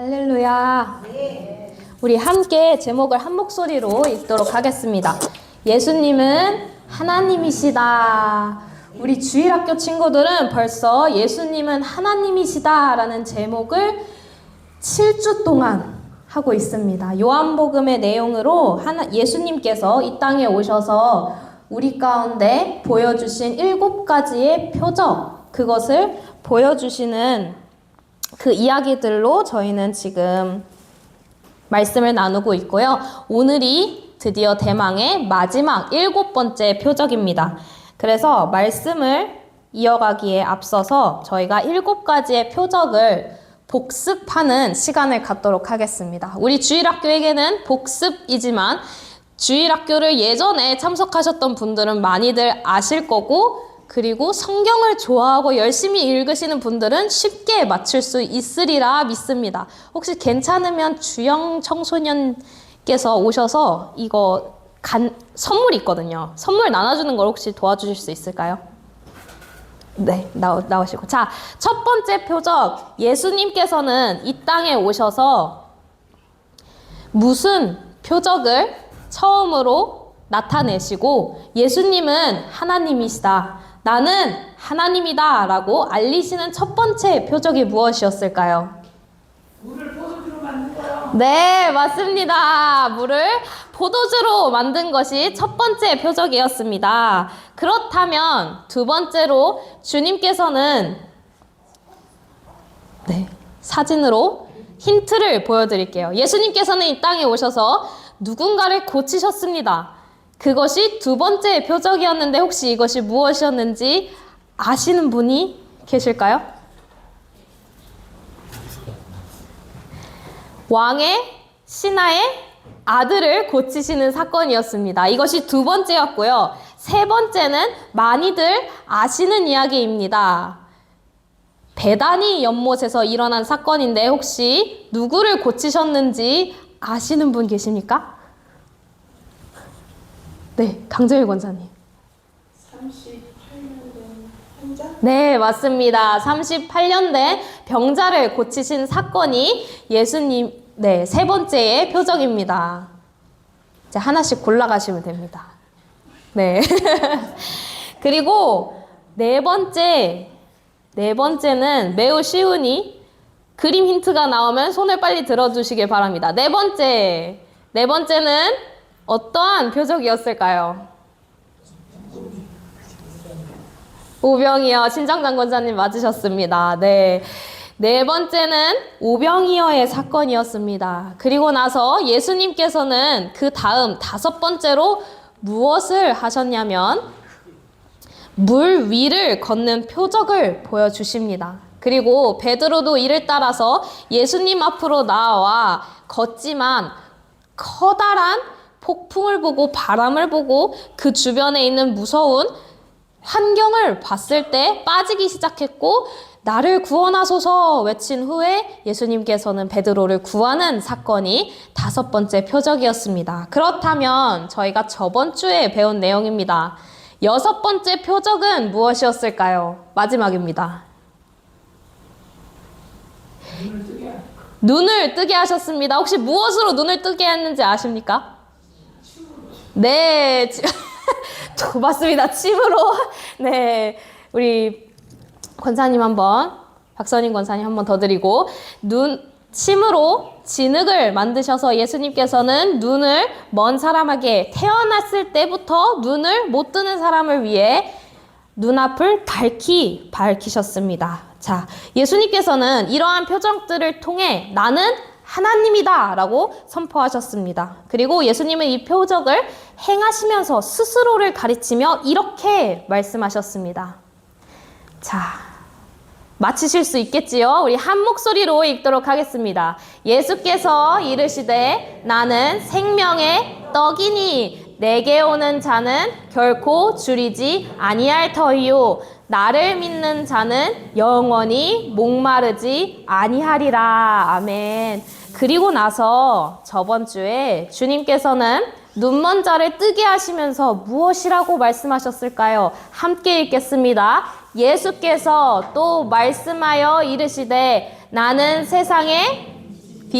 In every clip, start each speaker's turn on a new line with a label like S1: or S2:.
S1: 할렐루야. 우리 함께 제목을 한 목소리로 읽도록 하겠습니다. 예수님은 하나님이시다. 우리 주일학교 친구들은 벌써 예수님은 하나님이시다 라는 제목을 7주 동안 하고 있습니다. 요한복음의 내용으로 예수님께서 이 땅에 오셔서 우리 가운데 보여주신 7가지의 표적, 그것을 보여주시는 그 이야기들로 저희는 지금 말씀을 나누고 있고요. 오늘이 드디어 대망의 마지막 7번째 표적입니다. 그래서 말씀을 이어가기에 앞서서 저희가 7가지의 표적을 복습하는 시간을 갖도록 하겠습니다. 우리 주일학교에게는 복습이지만 주일학교를 예전에 참석하셨던 분들은 많이들 아실 거고, 그리고 성경을 좋아하고 열심히 읽으시는 분들은 쉽게 맞출 수 있으리라 믿습니다. 혹시 괜찮으면 주영 청소년께서 오셔서 이거 선물이 있거든요. 선물 나눠주는 걸 혹시 도와주실 수 있을까요? 네, 나오시고. 자, 첫 번째 표적. 예수님께서는 이 땅에 오셔서 무슨 표적을 처음으로 나타내시고, 예수님은 하나님이시다, 나는 하나님이다 라고 알리시는 첫 번째 표적이 무엇이었을까요?
S2: 물을 포도주로 만든 거요.
S1: 네, 맞습니다. 물을 포도주로 만든 것이 첫 번째 표적이었습니다. 그렇다면 두 번째로 주님께서는 사진으로 힌트를 보여드릴게요. 예수님께서는 이 땅에 오셔서 누군가를 고치셨습니다. 그것이 두 번째 표적이었는데 혹시 이것이 무엇이었는지 아시는 분이 계실까요? 왕의 신하의 아들을 고치시는 사건이었습니다. 이것이 두 번째였고요. 세 번째는 많이들 아시는 이야기입니다. 베다니 연못에서 일어난 사건인데 혹시 누구를 고치셨는지 아시는 분 계십니까? 네, 강재일 권사님.
S2: 38년 된 환자?
S1: 네, 맞습니다. 38년 된 병자를 고치신 사건이 예수님, 세 번째의 표적입니다. 이제 하나씩 골라가시면 됩니다. 네. 그리고 네 번째는 매우 쉬우니 그림 힌트가 나오면 손을 빨리 들어주시길 바랍니다. 네 번째는 어떠한 표적이었을까요? 오병이어, 신정장권자님 맞으셨습니다. 네. 네 번째는 오병이어의 사건이었습니다. 그리고 나서 예수님께서는 그 다음 다섯 번째로 무엇을 하셨냐면 물 위를 걷는 표적을 보여주십니다. 그리고 베드로도 이를 따라서 예수님 앞으로 나와 걷지만 커다란 폭풍을 보고 바람을 보고 그 주변에 있는 무서운 환경을 봤을 때 빠지기 시작했고, 나를 구원하소서 외친 후에 예수님께서는 베드로를 구하는 사건이 다섯 번째 표적이었습니다. 그렇다면 저희가 저번 주에 배운 내용입니다. 여섯 번째 표적은 무엇이었을까요? 마지막입니다. 눈을 뜨게 하셨습니다. 혹시 무엇으로 눈을 뜨게 했는지 아십니까? 네, 맞습니다. 침으로. 네, 우리 권사님 박선임 권사님 한 번 더 드리고, 침으로 진흙을 만드셔서 예수님께서는 눈을 먼 사람에게 태어났을 때부터 눈을 못 뜨는 사람을 위해 눈앞을 밝히셨습니다. 자, 예수님께서는 이러한 표적들을 통해 나는 하나님이다 라고 선포하셨습니다. 그리고 예수님은 이 표적을 행하시면서 스스로를 가르치며 이렇게 말씀하셨습니다. 자, 맞히실 수 있겠지요? 우리 한 목소리로 읽도록 하겠습니다. 예수께서 이르시되 나는 생명의 떡이니 내게 오는 자는 결코 줄이지 아니할 터이요 나를 믿는 자는 영원히 목마르지 아니하리라. 아멘. 그리고 나서 저번 주에 주님께서는 눈먼 자를 뜨게 하시면서 무엇이라고 말씀하셨을까요? 함께 읽겠습니다. 예수께서 또 말씀하여 이르시되 나는 세상에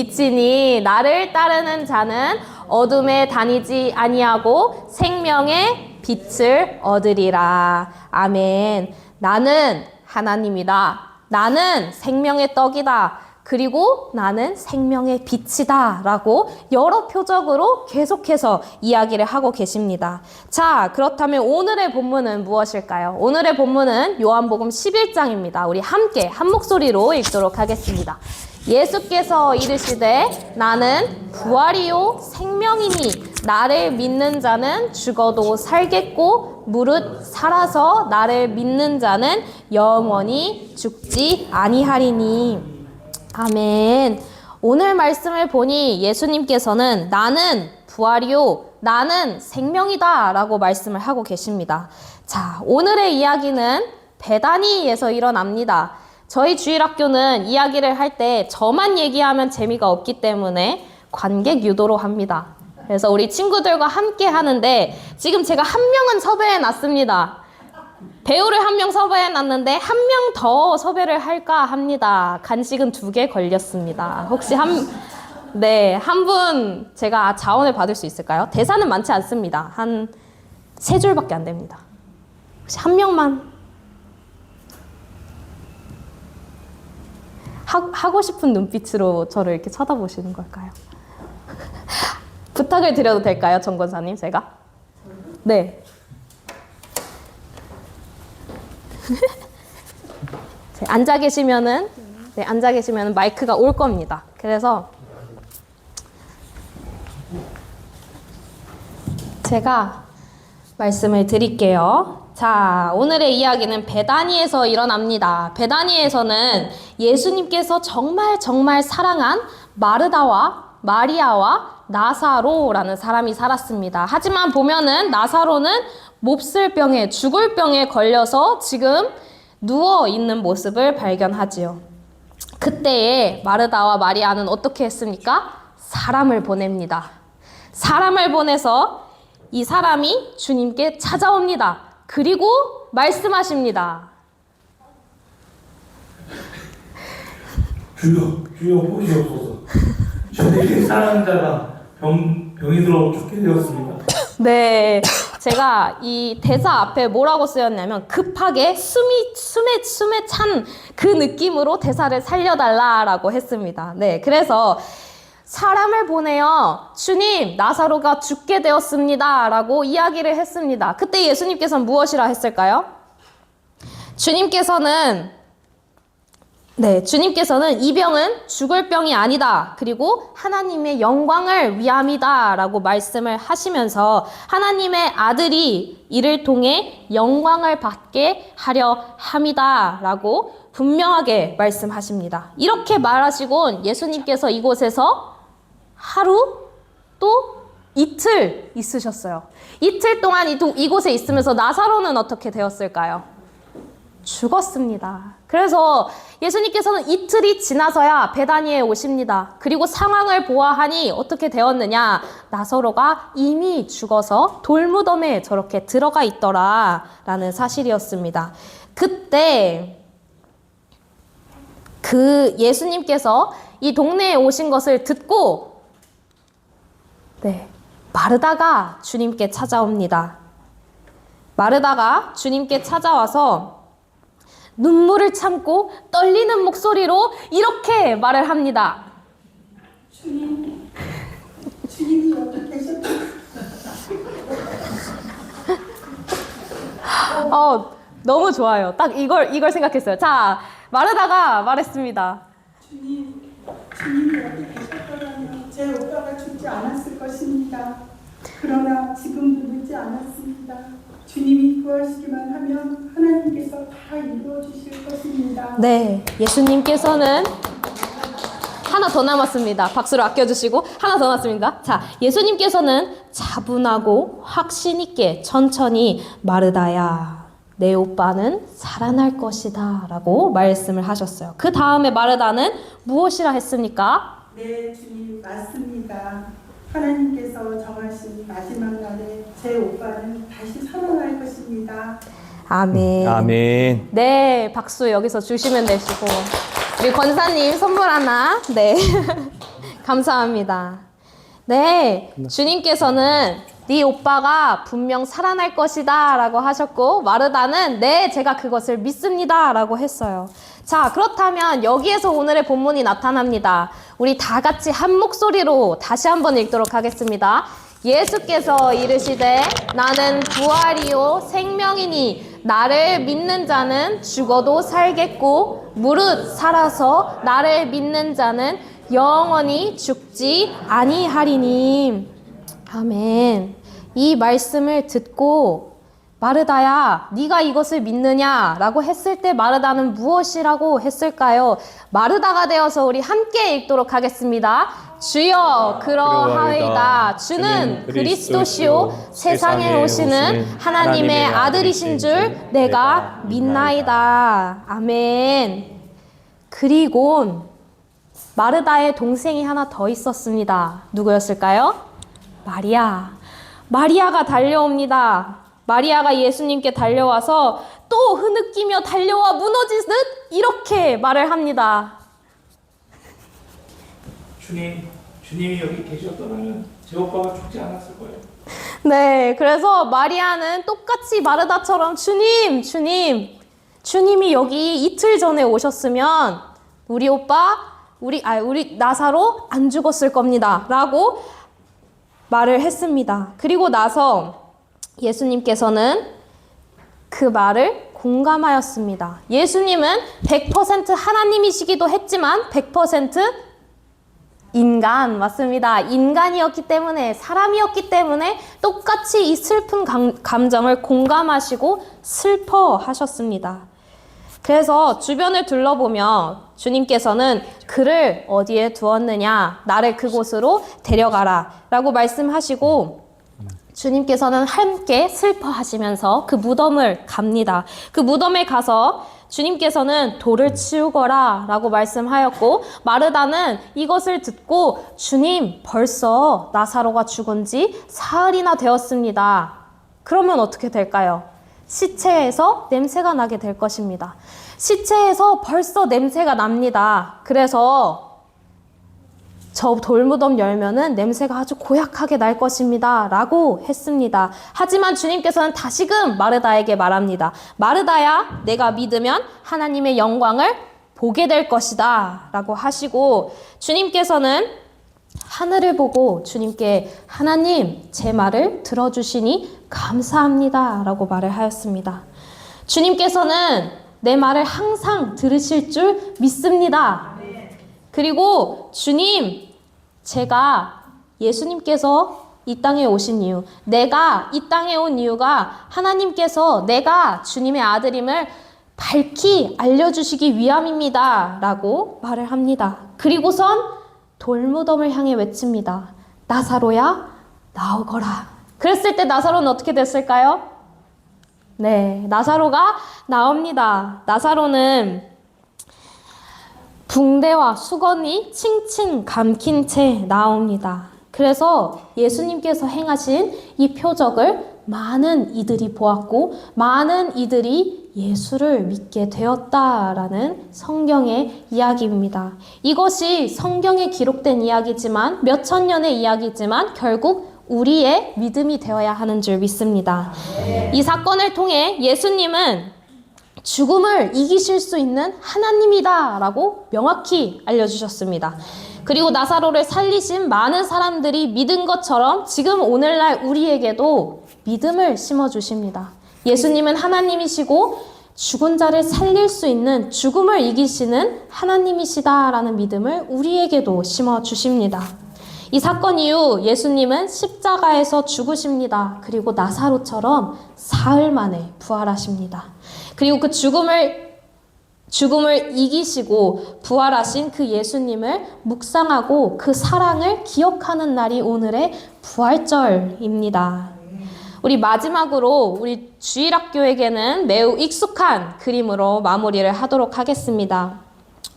S1: 빛이니 나를 따르는 자는 어둠에 다니지 아니하고 생명의 빛을 얻으리라. 아멘. 나는 하나님이다. 나는 생명의 떡이다. 그리고 나는 생명의 빛이다 라고 여러 표적으로 계속해서 이야기를 하고 계십니다. 자, 그렇다면 오늘의 본문은 무엇일까요? 오늘의 본문은 요한복음 11장입니다. 우리 함께 한 목소리로 읽도록 하겠습니다. 예수께서 이르시되 나는 부활이요 생명이니 나를 믿는 자는 죽어도 살겠고 무릇 살아서 나를 믿는 자는 영원히 죽지 아니하리니. 아멘. 오늘 말씀을 보니 예수님께서는 나는 부활이요 나는 생명이다 라고 말씀을 하고 계십니다. 자, 오늘의 이야기는 베다니에서 일어납니다. 저희 주일학교는 이야기를 할 때 저만 얘기하면 재미가 없기 때문에 관객 유도로 합니다. 그래서 우리 친구들과 함께 하는데 지금 제가 한 명은 섭외해 놨습니다. 배우를 한 명 섭외해 놨는데 한 명 더 섭외를 할까 합니다. 간식은 2개 걸렸습니다. 혹시 한 분 제가 자원을 받을 수 있을까요? 대사는 많지 않습니다. 한 3줄밖에 안 됩니다. 혹시 한 명만 하고 싶은 눈빛으로 저를 이렇게 쳐다보시는 걸까요? 부탁을 드려도 될까요, 정 권사님, 제가? 네. 앉아 계시면은 마이크가 올 겁니다. 그래서 제가 말씀을 드릴게요. 자, 오늘의 이야기는 베다니에서 일어납니다. 베다니에서는 예수님께서 정말 사랑한 마르다와 마리아와 나사로라는 사람이 살았습니다. 하지만 보면은 나사로는 몹쓸 병에, 죽을 병에 걸려서 지금 누워 있는 모습을 발견하지요. 그때에 마르다와 마리아는 어떻게 했습니까? 사람을 보냅니다. 사람을 보내서 이 사람이 주님께 찾아옵니다. 그리고 말씀하십니다.
S3: 주여 보시옵소서. 저에게 사랑하는 자가 병이 들어 죽게 되었습니다.
S1: 네, 제가 이 대사 앞에 뭐라고 쓰였냐면 급하게 숨에 찬 그 느낌으로 대사를 살려달라라고 했습니다. 네, 그래서 사람을 보내어 주님, 나사로가 죽게 되었습니다 라고 이야기를 했습니다. 그때 예수님께서는 무엇이라 했을까요? 주님께서는 이 병은 죽을 병이 아니다. 그리고 하나님의 영광을 위함이다 라고 말씀을 하시면서 하나님의 아들이 이를 통해 영광을 받게 하려 함이다 라고 분명하게 말씀하십니다. 이렇게 말하시고 예수님께서 이곳에서 하루 또 이틀 있으셨어요. 이틀 동안 이곳에 있으면서 나사로는 어떻게 되었을까요? 죽었습니다. 그래서 예수님께서는 이틀이 지나서야 베다니에 오십니다. 그리고 상황을 보아하니 어떻게 되었느냐? 나사로가 이미 죽어서 돌무덤에 저렇게 들어가 있더라 라는 사실이었습니다. 그때 그 예수님께서 이 동네에 오신 것을 듣고 마르다가 주님께 찾아옵니다. 마르다가 주님께 찾아와서 눈물을 참고 떨리는 목소리로 이렇게 말을 합니다.
S2: 주님이 여기 계셨다.
S1: 너무 좋아요. 딱 이걸 생각했어요. 자, 마르다가 말했습니다.
S2: 주님이 여기 계셨더라면 제 오빠가 죽지 않았을 것입니다. 그러나 지금도 늦지 않았습니다. 주님이 구하시기만 하면 하나님께서 다 이루어 주실 것입니다.
S1: 네, 예수님께서는 하나 더 남았습니다. 박수로 아껴주시고 하나 더 남았습니다. 자, 예수님께서는 차분하고 확신 있게 천천히 마르다야, 내 오빠는 살아날 것이다 라고 말씀을 하셨어요. 그 다음에 마르다는 무엇이라 했습니까?
S2: 네, 주님 맞습니다. 하나님께서 정하신 마지막 날에 제 오빠는 다시 살아날 것입니다.
S1: 아멘.
S4: 아멘.
S1: 네, 박수 여기서 주시면 되시고 우리 권사님 선물 하나. 네. 감사합니다. 네, 주님께서는 네 오빠가 분명 살아날 것이다 라고 하셨고, 마르다는 네, 제가 그것을 믿습니다 라고 했어요. 자, 그렇다면 여기에서 오늘의 본문이 나타납니다. 우리 다 같이 한 목소리로 다시 한번 읽도록 하겠습니다. 예수께서 이르시되 나는 부활이요 생명이니 나를 믿는 자는 죽어도 살겠고 무릇 살아서 나를 믿는 자는 영원히 죽지 아니하리니. 아멘. 이 말씀을 듣고 마르다야, 네가 이것을 믿느냐라고 했을 때 마르다는 무엇이라고 했을까요? 마르다가 되어서 우리 함께 읽도록 하겠습니다. 주여 그러하이다. 주는 그리스도시요 세상에 오시는 하나님의 아들이신 줄 내가 믿나이다. 아멘. 그리고 마르다의 동생이 하나 더 있었습니다. 누구였을까요? 마리아. 마리아가 달려옵니다. 마리아가 예수님께 달려와서 또 흐느끼며 달려와 무너지듯 이렇게 말을 합니다.
S3: 주님이 여기 계셨더라면 제 오빠가 죽지 않았을 거예요.
S1: 네, 그래서 마리아는 똑같이 마르다처럼 주님이 여기 이틀 전에 오셨으면 우리 오빠, 우리 나사로 안 죽었을 겁니다. 라고 말을 했습니다. 그리고 나서 예수님께서는 그 말을 공감하였습니다. 예수님은 100% 하나님이시기도 했지만 100% 인간, 맞습니다. 인간이었기 때문에, 사람이었기 때문에 똑같이 이 슬픈 감정을 공감하시고 슬퍼하셨습니다. 그래서 주변을 둘러보며 주님께서는 그를 어디에 두었느냐, 나를 그곳으로 데려가라 라고 말씀하시고, 주님께서는 함께 슬퍼하시면서 그 무덤을 갑니다. 그 무덤에 가서 주님께서는 돌을 치우거라 라고 말씀하였고, 마르다는 이것을 듣고 주님, 벌써 나사로가 죽은 지 사흘이나 되었습니다. 그러면 어떻게 될까요? 시체에서 냄새가 나게 될 것입니다. 시체에서 벌써 냄새가 납니다. 그래서 저 돌무덤 열면은 냄새가 아주 고약하게 날 것입니다. 라고 했습니다. 하지만 주님께서는 다시금 마르다에게 말합니다. 마르다야, 내가 믿으면 하나님의 영광을 보게 될 것이다. 라고 하시고, 주님께서는 하늘을 보고 주님께 하나님, 제 말을 들어주시니 감사합니다. 라고 말을 하였습니다. 주님께서는 내 말을 항상 들으실 줄 믿습니다. 그리고 주님, 제가 예수님께서 이 땅에 오신 이유, 내가 이 땅에 온 이유가 하나님께서 내가 주님의 아들임을 밝히 알려주시기 위함입니다. 라고 말을 합니다. 그리고선 돌무덤을 향해 외칩니다. 나사로야, 나오거라. 그랬을 때 나사로는 어떻게 됐을까요? 네, 나사로가 나옵니다. 나사로는 붕대와 수건이 칭칭 감긴 채 나옵니다. 그래서 예수님께서 행하신 이 표적을 많은 이들이 보았고, 많은 이들이 예수를 믿게 되었다라는 성경의 이야기입니다. 이것이 성경에 기록된 이야기지만, 몇천 년의 이야기지만 결국 우리의 믿음이 되어야 하는 줄 믿습니다. 이 사건을 통해 예수님은 죽음을 이기실 수 있는 하나님이다 라고 명확히 알려주셨습니다. 그리고 나사로를 살리신 많은 사람들이 믿은 것처럼 지금 오늘날 우리에게도 믿음을 심어주십니다. 예수님은 하나님이시고 죽은 자를 살릴 수 있는, 죽음을 이기시는 하나님이시다라는 믿음을 우리에게도 심어주십니다. 이 사건 이후 예수님은 십자가에서 죽으십니다. 그리고 나사로처럼 사흘 만에 부활하십니다. 그리고 그 죽음을 이기시고 부활하신 그 예수님을 묵상하고 그 사랑을 기억하는 날이 오늘의 부활절입니다. 우리 마지막으로 우리 주일학교에게는 매우 익숙한 그림으로 마무리를 하도록 하겠습니다.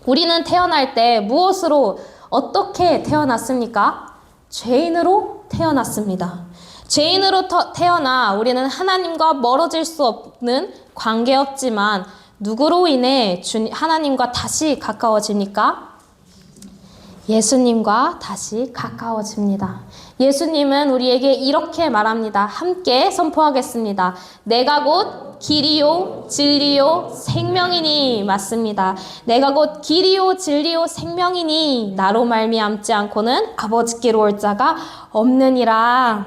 S1: 우리는 태어날 때 무엇으로, 어떻게 태어났습니까? 죄인으로 태어났습니다. 죄인으로 태어나 우리는 하나님과 멀어질 수 없는 관계였지만 누구로 인해 하나님과 다시 가까워지니까? 예수님과 다시 가까워집니다. 예수님은 우리에게 이렇게 말합니다. 함께 선포하겠습니다. 내가 곧 길이요 진리요 생명이니. 맞습니다. 내가 곧 길이요 진리요 생명이니 나로 말미암지 않고는 아버지께로 올 자가 없느니라.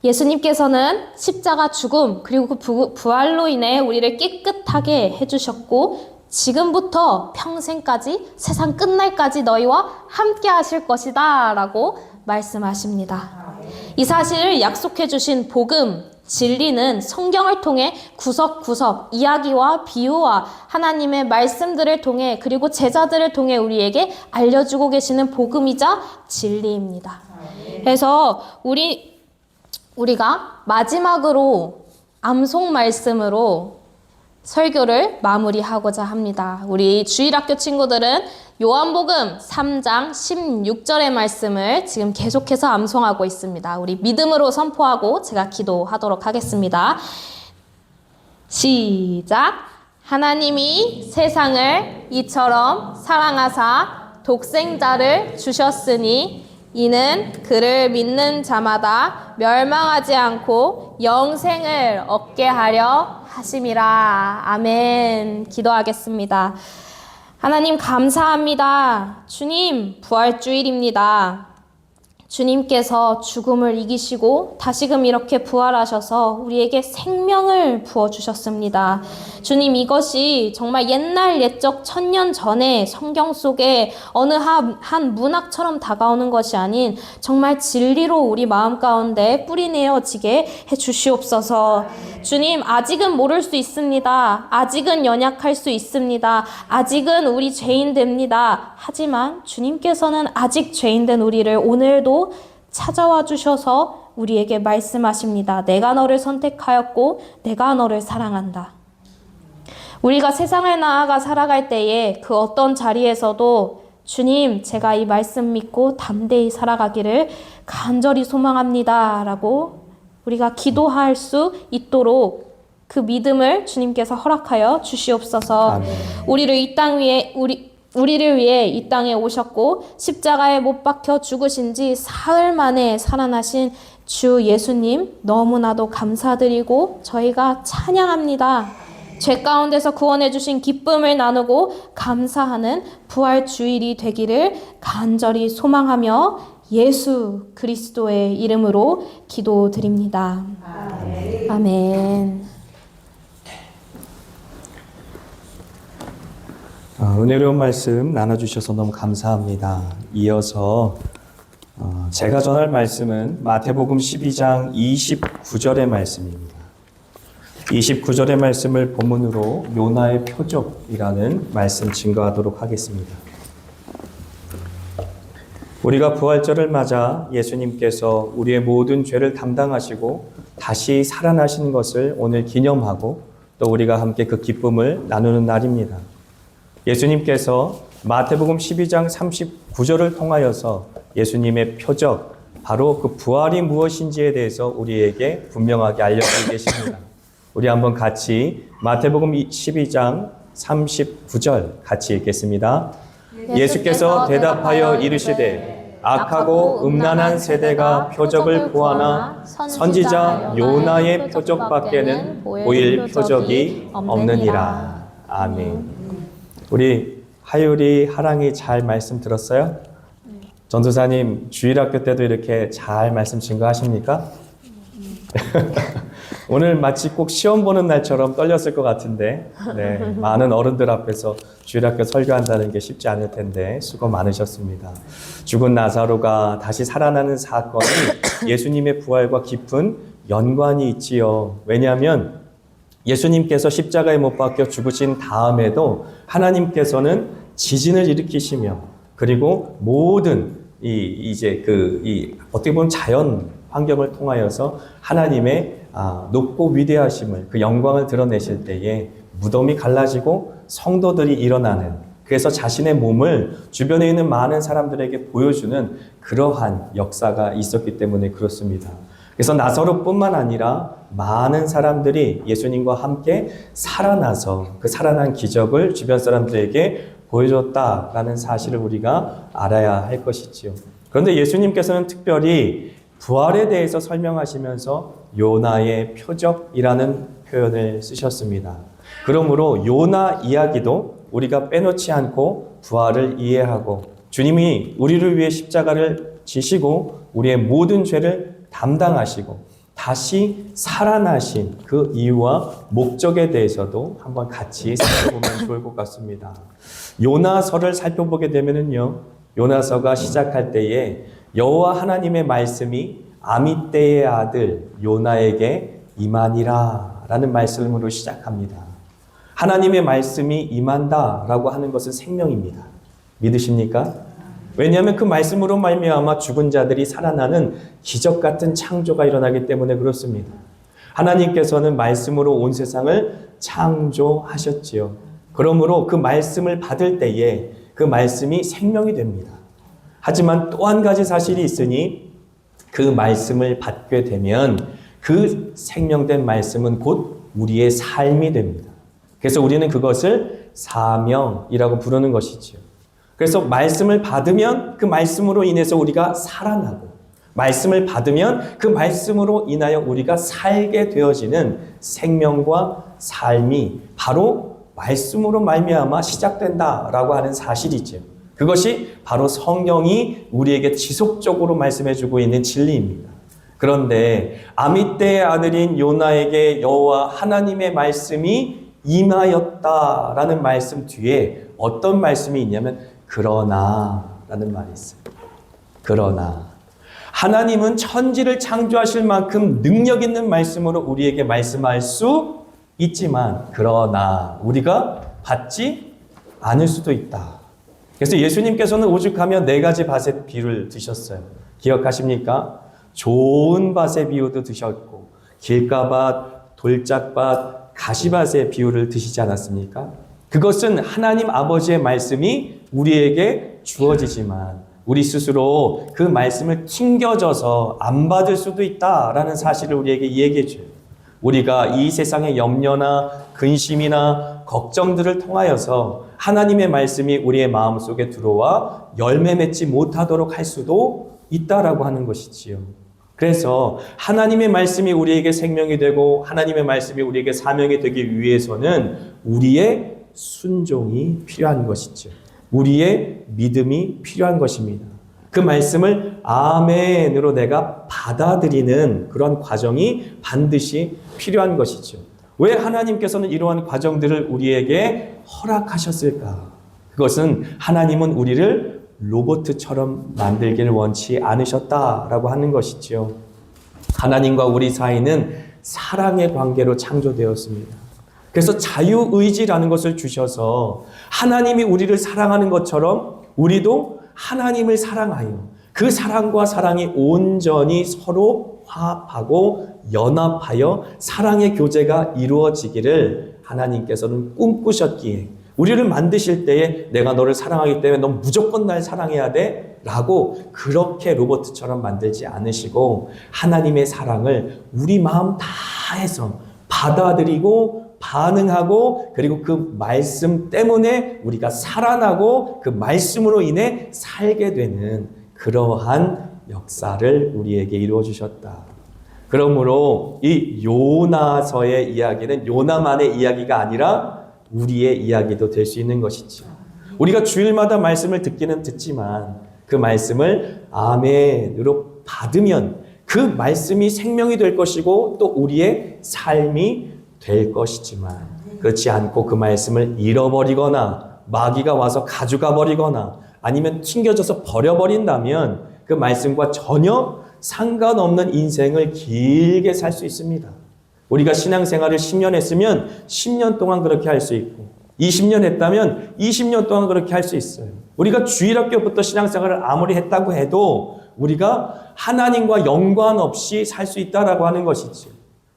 S1: 예수님께서는 십자가 죽음 그리고 그 부활로 인해 우리를 깨끗하게 해주셨고 지금부터 평생까지 세상 끝날까지 너희와 함께 하실 것이다 라고 말씀하십니다. 이 사실을 약속해 주신 복음, 진리는 성경을 통해 구석구석 이야기와 비유와 하나님의 말씀들을 통해 그리고 제자들을 통해 우리에게 알려주고 계시는 복음이자 진리입니다. 그래서 우리가 마지막으로 암송 말씀으로 설교를 마무리하고자 합니다. 우리 주일학교 친구들은 요한복음 3장 16절의 말씀을 지금 계속해서 암송하고 있습니다. 우리 믿음으로 선포하고 제가 기도하도록 하겠습니다. 시작! 하나님이 세상을 이처럼 사랑하사 독생자를 주셨으니 이는 그를 믿는 자마다 멸망하지 않고 영생을 얻게 하려 하심이라. 아멘. 기도하겠습니다. 하나님 감사합니다. 주님 부활주일입니다. 주님께서 죽음을 이기시고 다시금 이렇게 부활하셔서 우리에게 생명을 부어주셨습니다. 주님 이것이 정말 옛날 옛적 천년 전에 성경 속에 어느 한 문학처럼 다가오는 것이 아닌 정말 진리로 우리 마음 가운데 뿌리내어지게 해주시옵소서. 주님 아직은 모를 수 있습니다. 아직은 연약할 수 있습니다. 아직은 우리 죄인됩니다. 하지만 주님께서는 아직 죄인된 우리를 오늘도 찾아와 주셔서 우리에게 말씀하십니다. 내가 너를 선택하였고 내가 너를 사랑한다. 우리가 세상을 나아가 살아갈 때에 그 어떤 자리에서도 주님 제가 이 말씀 믿고 담대히 살아가기를 간절히 소망합니다 라고 우리가 기도할 수 있도록 그 믿음을 주님께서 허락하여 주시옵소서.
S4: 아멘.
S1: 우리를 위해 이 땅에 오셨고 십자가에 못 박혀 죽으신 지 사흘 만에 살아나신 주 예수님 너무나도 감사드리고 저희가 찬양합니다. 죄 가운데서 구원해 주신 기쁨을 나누고 감사하는 부활 주일이 되기를 간절히 소망하며 예수 그리스도의 이름으로 기도드립니다. 아멘. 아멘.
S4: 은혜로운 말씀 나눠주셔서 너무 감사합니다. 이어서 제가 전할 말씀은 마태복음 12장 29절의 말씀입니다. 29절의 말씀을 본문으로 요나의 표적이라는 말씀 증거하도록 하겠습니다. 우리가 부활절을 맞아 예수님께서 우리의 모든 죄를 담당하시고 다시 살아나신 것을 오늘 기념하고 또 우리가 함께 그 기쁨을 나누는 날입니다. 예수님께서 마태복음 12장 39절을 통하여서 예수님의 표적, 바로 그 부활이 무엇인지에 대해서 우리에게 분명하게 알려주고 계십니다. 우리 한번 같이 마태복음 12장 39절 같이 읽겠습니다. 예수께서 대답하여 이르시되 악하고 음란한 세대가 표적을 구하나 선지자 요나의 표적밖에는 보일 표적이 없느니라. 아멘. 우리 하율이, 하랑이 잘 말씀 들었어요? 전도사님 주일학교 때도 이렇게 잘 말씀 증거하십니까? 오늘 마치 꼭 시험 보는 날처럼 떨렸을 것 같은데 많은 어른들 앞에서 주일학교 설교한다는 게 쉽지 않을 텐데 수고 많으셨습니다. 죽은 나사로가 다시 살아나는 사건이 예수님의 부활과 깊은 연관이 있지요. 왜냐하면 예수님께서 십자가에 못 박혀 죽으신 다음에도 하나님께서는 지진을 일으키시며 그리고 모든 어떻게 보면 자연 환경을 통하여서 하나님의 높고 위대하심을 그 영광을 드러내실 때에 무덤이 갈라지고 성도들이 일어나는, 그래서 자신의 몸을 주변에 있는 많은 사람들에게 보여주는 그러한 역사가 있었기 때문에 그렇습니다. 그래서 나사로뿐만 아니라 많은 사람들이 예수님과 함께 살아나서 그 살아난 기적을 주변 사람들에게 보여줬다라는 사실을 우리가 알아야 할 것이지요. 그런데 예수님께서는 특별히 부활에 대해서 설명하시면서 요나의 표적이라는 표현을 쓰셨습니다. 그러므로 요나 이야기도 우리가 빼놓지 않고 부활을 이해하고 주님이 우리를 위해 십자가를 지시고 우리의 모든 죄를 담당하시고 다시 살아나신 그 이유와 목적에 대해서도 한번 같이 살펴보면 좋을 것 같습니다. 요나서를 살펴보게 되면은요, 요나서가 시작할 때에 여호와 하나님의 말씀이 아미떼의 아들 요나에게 임하니라 라는 말씀으로 시작합니다. 하나님의 말씀이 임한다라고 하는 것은 생명입니다. 믿으십니까? 왜냐하면 그 말씀으로 말미암아 죽은 자들이 살아나는 기적 같은 창조가 일어나기 때문에 그렇습니다. 하나님께서는 말씀으로 온 세상을 창조하셨지요. 그러므로 그 말씀을 받을 때에 그 말씀이 생명이 됩니다. 하지만 또 한 가지 사실이 있으니 그 말씀을 받게 되면 그 생명된 말씀은 곧 우리의 삶이 됩니다. 그래서 우리는 그것을 사명이라고 부르는 것이지요. 그래서 말씀을 받으면 그 말씀으로 인해서 우리가 살아나고 말씀을 받으면 그 말씀으로 인하여 우리가 살게 되어지는 생명과 삶이 바로 말씀으로 말미암아 시작된다라고 하는 사실이죠. 그것이 바로 성경이 우리에게 지속적으로 말씀해주고 있는 진리입니다. 그런데 아미떼의 아들인 요나에게 여호와 하나님의 말씀이 임하였다라는 말씀 뒤에 어떤 말씀이 있냐면 그러나 라는 말이 있어요. 그러나 하나님은 천지를 창조하실 만큼 능력 있는 말씀으로 우리에게 말씀할 수 있지만 그러나 우리가 받지 않을 수도 있다. 그래서 예수님께서는 오죽하면 4가지 밭의 비유를 드셨어요. 기억하십니까? 좋은 밭의 비유도 드셨고 길가밭, 돌짝밭, 가시밭의 비유를 드시지 않았습니까? 그것은 하나님 아버지의 말씀이 우리에게 주어지지만 우리 스스로 그 말씀을 튕겨져서 안 받을 수도 있다라는 사실을 우리에게 얘기해 줘요. 우리가 이 세상의 염려나 근심이나 걱정들을 통하여서 하나님의 말씀이 우리의 마음속에 들어와 열매 맺지 못하도록 할 수도 있다라고 하는 것이지요. 그래서 하나님의 말씀이 우리에게 생명이 되고 하나님의 말씀이 우리에게 사명이 되기 위해서는 우리의 순종이 필요한 것이죠. 우리의 믿음이 필요한 것입니다. 그 말씀을 아멘으로 내가 받아들이는 그런 과정이 반드시 필요한 것이죠. 왜 하나님께서는 이러한 과정들을 우리에게 허락하셨을까? 그것은 하나님은 우리를 로봇처럼 만들기를 원치 않으셨다라고 하는 것이죠. 하나님과 우리 사이는 사랑의 관계로 창조되었습니다. 그래서 자유의지라는 것을 주셔서 하나님이 우리를 사랑하는 것처럼 우리도 하나님을 사랑하여 그 사랑과 사랑이 온전히 서로 화합하고 연합하여 사랑의 교제가 이루어지기를 하나님께서는 꿈꾸셨기에 우리를 만드실 때에 내가 너를 사랑하기 때문에 넌 무조건 날 사랑해야 돼 라고 그렇게 로봇처럼 만들지 않으시고 하나님의 사랑을 우리 마음 다해서 받아들이고 반응하고 그리고 그 말씀 때문에 우리가 살아나고 그 말씀으로 인해 살게 되는 그러한 역사를 우리에게 이루어 주셨다. 그러므로 이 요나서의 이야기는 요나만의 이야기가 아니라 우리의 이야기도 될 수 있는 것이죠. 우리가 주일마다 말씀을 듣기는 듣지만 그 말씀을 아멘으로 받으면 그 말씀이 생명이 될 것이고 또 우리의 삶이 될 것이지만 그렇지 않고 그 말씀을 잃어버리거나 마귀가 와서 가져가 버리거나 아니면 튕겨져서 버려버린다면 그 말씀과 전혀 상관없는 인생을 길게 살 수 있습니다. 우리가 신앙생활을 10년 했으면 10년 동안 그렇게 할 수 있고 20년 했다면 20년 동안 그렇게 할 수 있어요. 우리가 주일학교부터 신앙생활을 아무리 했다고 해도 우리가 하나님과 연관 없이 살 수 있다라고 하는 것이죠.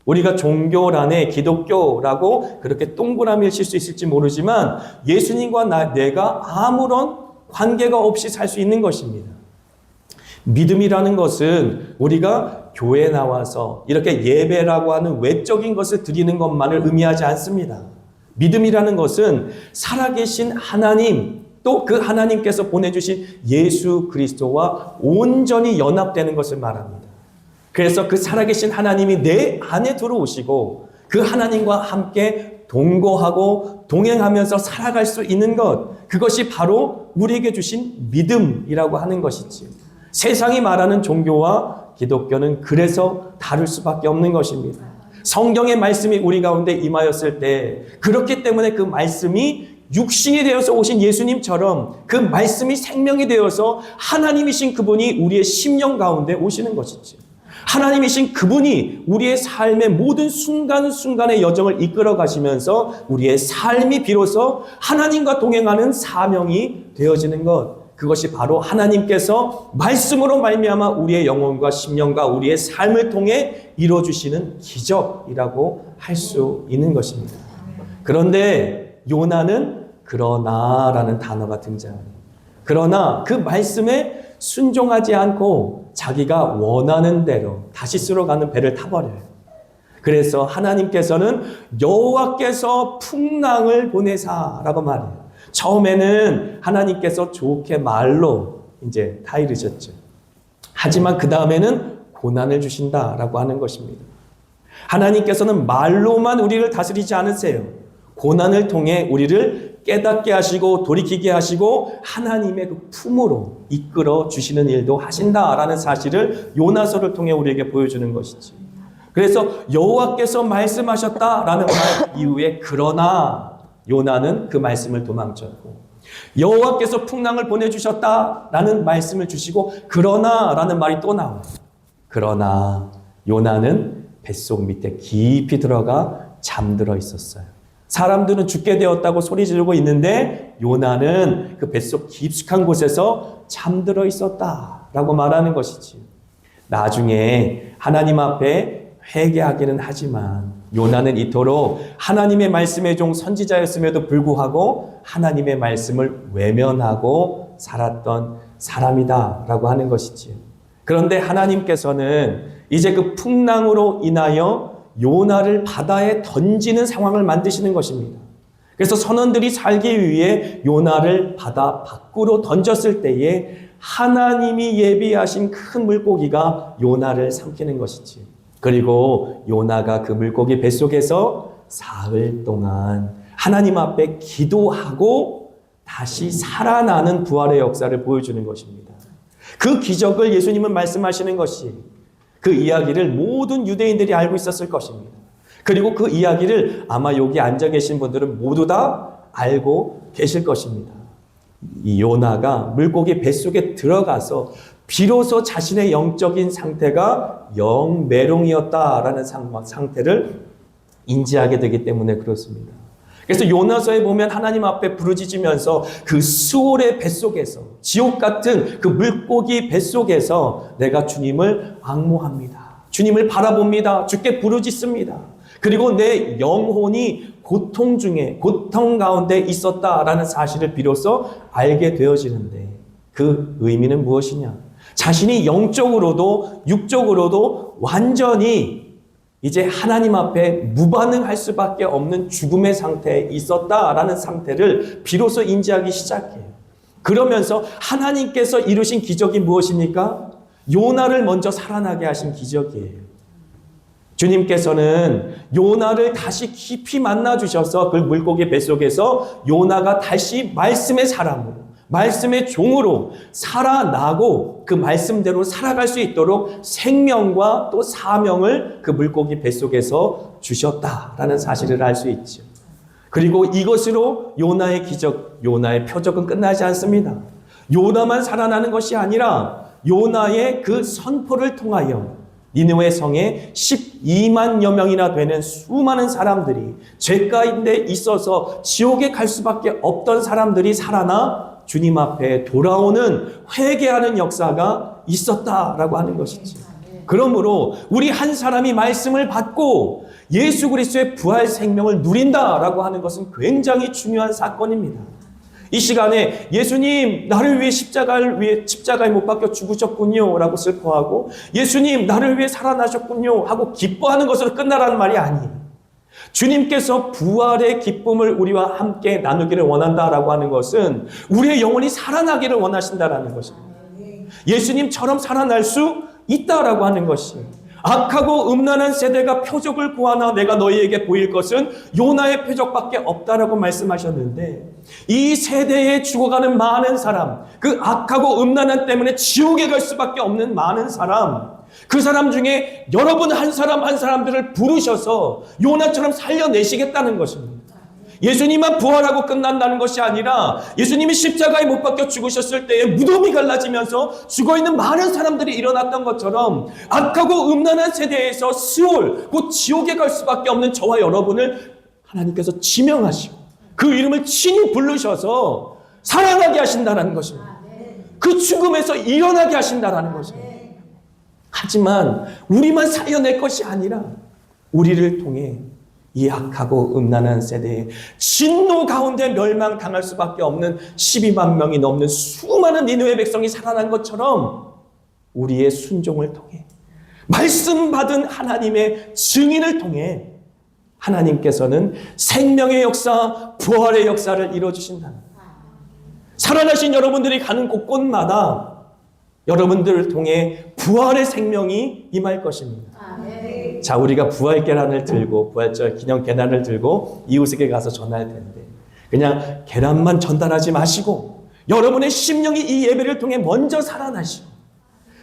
S4: 우리가 종교란에 기독교라고 그렇게 동그라미를 칠 수 있을지 모르지만 예수님과 내가 아무런 관계가 없이 살 수 있는 것입니다. 믿음이라는 것은 우리가 교회에 나와서 이렇게 예배라고 하는 외적인 것을 드리는 것만을 의미하지 않습니다. 믿음이라는 것은 살아계신 하나님, 또 그 하나님께서 보내주신 예수 그리스도와 온전히 연합되는 것을 말합니다. 그래서 그 살아계신 하나님이 내 안에 들어오시고 그 하나님과 함께 동거하고 동행하면서 살아갈 수 있는 것, 그것이 바로 우리에게 주신 믿음이라고 하는 것이지. 세상이 말하는 종교와 기독교는 그래서 다를 수밖에 없는 것입니다. 성경의 말씀이 우리 가운데 임하였을 때, 그렇기 때문에 그 말씀이 육신이 되어서 오신 예수님처럼 그 말씀이 생명이 되어서 하나님이신 그분이 우리의 심령 가운데 오시는 것이지. 하나님이신 그분이 우리의 삶의 모든 순간순간의 여정을 이끌어 가시면서 우리의 삶이 비로소 하나님과 동행하는 사명이 되어지는 것, 그것이 바로 하나님께서 말씀으로 말미암아 우리의 영혼과 심령과 우리의 삶을 통해 이루어주시는 기적이라고 할 수 있는 것입니다. 그런데 요나는 그러나라는 단어가 등장해요. 그러나 그 말씀에 순종하지 않고 자기가 원하는 대로 다시스로 가는 배를 타버려요. 그래서 하나님께서는 여호와께서 풍랑을 보내사라고 말해요. 처음에는 하나님께서 좋게 말로 이제 타이르셨죠. 하지만 그 다음에는 고난을 주신다라고 하는 것입니다. 하나님께서는 말로만 우리를 다스리지 않으세요. 고난을 통해 우리를 깨닫게 하시고 돌이키게 하시고 하나님의 그 품으로 이끌어 주시는 일도 하신다라는 사실을 요나서를 통해 우리에게 보여주는 것이지. 그래서 여호와께서 말씀하셨다라는 말 이후에 그러나 요나는 그 말씀을 도망쳤고, 여호와께서 풍랑을 보내주셨다라는 말씀을 주시고 그러나라는 말이 또 나와요. 그러나 요나는 뱃속 밑에 깊이 들어가 잠들어 있었어요. 사람들은 죽게 되었다고 소리 지르고 있는데 요나는 그 뱃속 깊숙한 곳에서 잠들어 있었다라고 말하는 것이지. 나중에 하나님 앞에 회개하기는 하지만 요나는 이토록 하나님의 말씀의 종 선지자였음에도 불구하고 하나님의 말씀을 외면하고 살았던 사람이다라고 하는 것이지. 그런데 하나님께서는 이제 그 풍랑으로 인하여 요나를 바다에 던지는 상황을 만드시는 것입니다. 그래서 선원들이 살기 위해 요나를 바다 밖으로 던졌을 때에 하나님이 예비하신 큰 물고기가 요나를 삼키는 것이지. 그리고 요나가 그 물고기 뱃속에서 사흘 동안 하나님 앞에 기도하고 다시 살아나는 부활의 역사를 보여주는 것입니다. 그 기적을 예수님은 말씀하시는 것이, 그 이야기를 모든 유대인들이 알고 있었을 것입니다. 그리고 그 이야기를 아마 여기 앉아 계신 분들은 모두 다 알고 계실 것입니다. 이 요나가 물고기 뱃속에 들어가서 비로소 자신의 영적인 상태가 영메롱이었다라는 상태를 인지하게 되기 때문에 그렇습니다. 그래서 요나서에 보면 하나님 앞에 부르짖으면서 그 수올의 뱃속에서, 지옥 같은 그 물고기 뱃속에서 내가 주님을 앙모합니다. 주님을 바라봅니다. 주께 부르짖습니다. 그리고 내 영혼이 고통 중에, 고통 가운데 있었다라는 사실을 비로소 알게 되어지는데, 그 의미는 무엇이냐? 자신이 영적으로도 육적으로도 완전히 이제 하나님 앞에 무반응할 수밖에 없는 죽음의 상태에 있었다라는 상태를 비로소 인지하기 시작해요. 그러면서 하나님께서 이루신 기적이 무엇입니까? 요나를 먼저 살아나게 하신 기적이에요. 주님께서는 요나를 다시 깊이 만나주셔서 그 물고기 뱃속에서 요나가 다시 말씀의 사람으로, 말씀의 종으로 살아나고 그 말씀대로 살아갈 수 있도록 생명과 또 사명을 그 물고기 뱃속에서 주셨다라는 사실을 알 수 있죠. 그리고 이것으로 요나의 기적, 요나의 표적은 끝나지 않습니다. 요나만 살아나는 것이 아니라 요나의 그 선포를 통하여 니느웨 성에 12만여 명이나 되는 수많은 사람들이, 죄 가운데 있어서 지옥에 갈 수밖에 없던 사람들이 살아나 주님 앞에 돌아오는, 회개하는 역사가 있었다라고 하는 것이지. 그러므로 우리 한 사람이 말씀을 받고 예수 그리스도의 부활 생명을 누린다라고 하는 것은 굉장히 중요한 사건입니다. 이 시간에 예수님 나를 위해 십자가에 못 박혀 죽으셨군요 라고 슬퍼하고, 예수님 나를 위해 살아나셨군요 하고 기뻐하는 것으로 끝나라는 말이 아니에요. 주님께서 부활의 기쁨을 우리와 함께 나누기를 원한다라고 하는 것은 우리의 영혼이 살아나기를 원하신다라는 것입니다. 예수님처럼 살아날 수 있다라고 하는 것이, 악하고 음란한 세대가 표적을 구하나 내가 너희에게 보일 것은 요나의 표적밖에 없다라고 말씀하셨는데, 이 세대에 죽어가는 많은 사람, 그 악하고 음란한 때문에 지옥에 갈 수밖에 없는 많은 사람, 그 사람 중에 여러분 한 사람 한 사람들을 부르셔서 요나처럼 살려내시겠다는 것입니다. 예수님만 부활하고 끝난다는 것이 아니라 예수님이 십자가에 못 박혀 죽으셨을 때에 무덤이 갈라지면서 죽어있는 많은 사람들이 일어났던 것처럼 악하고 음란한 세대에서 스올, 곧 지옥에 갈 수밖에 없는 저와 여러분을 하나님께서 지명하시고 그 이름을 친히 부르셔서 살아나게 하신다는 것입니다. 그 죽음에서 일어나게 하신다는 것입니다. 하지만 우리만 살려낼 것이 아니라 우리를 통해 이 악하고 음란한 세대에 진노 가운데 멸망당할 수밖에 없는 12만 명이 넘는 수많은 니느웨 백성이 살아난 것처럼 우리의 순종을 통해 말씀 받은 하나님의 증인을 통해 하나님께서는 생명의 역사, 부활의 역사를 이루어주신다. 살아나신 여러분들이 가는 곳곳마다 여러분들을 통해 부활의 생명이 임할 것입니다. 자, 우리가 부활 계란을 들고, 부활절 기념 계란을 들고 이웃에게 가서 전할 텐데, 그냥 계란만 전달하지 마시고 여러분의 심령이 이 예배를 통해 먼저 살아나시고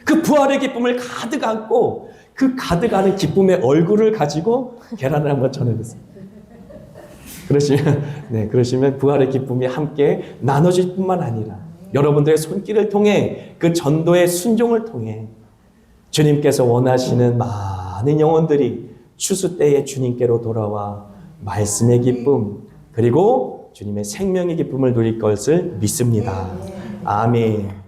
S4: 그 부활의 기쁨을 가득 안고 그 가득 안은 기쁨의 얼굴을 가지고 계란을 한번 전해보세요. 그러시면 부활의 기쁨이 함께 나눠질 뿐만 아니라 여러분들의 손길을 통해 그 전도의 순종을 통해 주님께서 원하시는 많은 영혼들이 추수 때에 주님께로 돌아와 말씀의 기쁨 그리고 주님의 생명의 기쁨을 누릴 것을 믿습니다. 아멘.